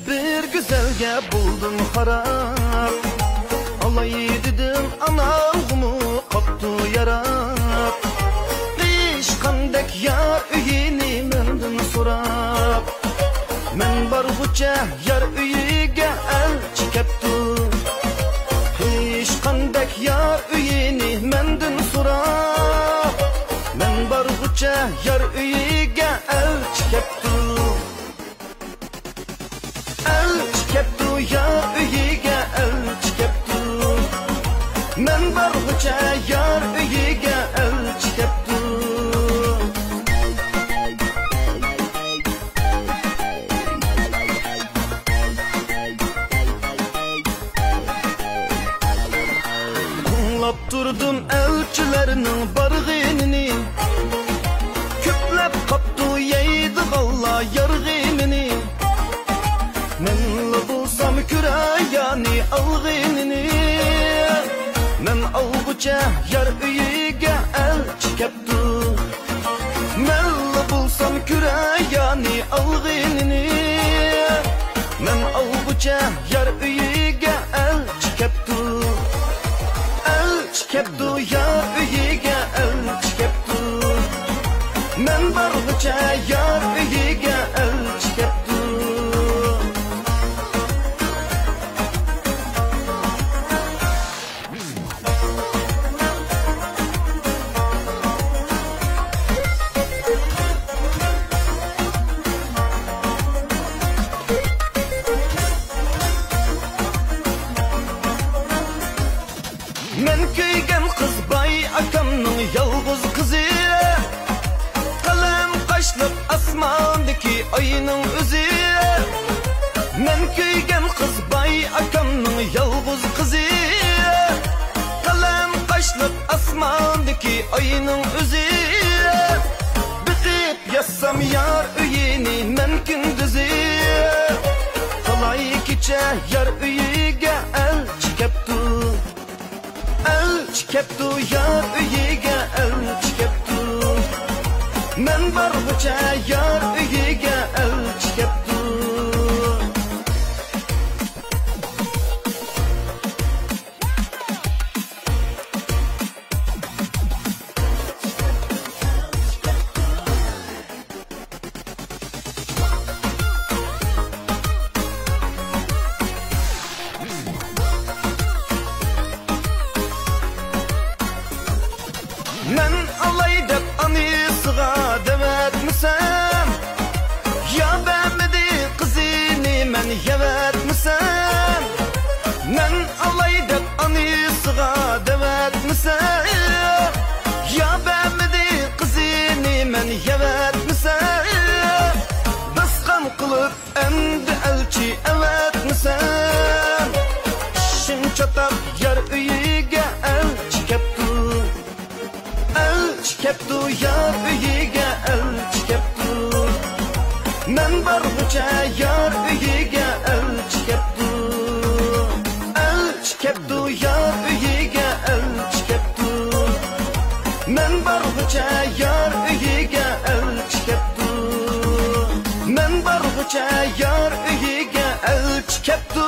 Bir güzelge buldum harap Alay dedim anamı kaptı yarap Kandek yar üyini menden sorap Men barğuça yar üyige elçi keptu Kandek yar üyini menden sorap Men barğuça yar üyige elçi keptu كەپتۇ يا ئۆيىگە ئەلچى كەپتۇ مەن بارغۇچە يار ئۆيىگە ئەلچى كەپتۇ Anlap turdum elçilərinin barğınını Köpləb qaptı yeydiğalla yarğınını Men bulsam kürəyəni alğınını Men alğuca yar üyige elçi keptu Men bulsam kürəyəni alğınını Men alğuca yar üyige elçi keptu Elçi keptu yar üyige elçi keptu Men barğuca yar üyige elçi keptu Akamның yalğız kızı Kalem kaşlık asmandaki ayının özü Men köygen kız bay akamның yalğız kızı Kalem kaşlık asmandaki ayının özü Bıkıp yassam yar üyeni men gündüzü Kalay kiçe yar üyige elçi keptu Elçi keptu yar üyige elçi keptu Men barğuça yar üyige elçi keptu Men alay dep anısığa devetmisem Ya beğenmedi kızını men yevetmisem Men alay dep anısığa devetmisem Ya beğenmedi kızını men yevetmisem Baskan kılıp endi elçi evetmisem Şin çatap yar üyige elçi keptu Elçi keptu yar üyige elçi keptu Men barğuça yar üyige elçi keptu Elçi keptu yar üyige elçi keptu Men barğuça yar üyige elçi keptu Men barğuça yar üyige elçi keptu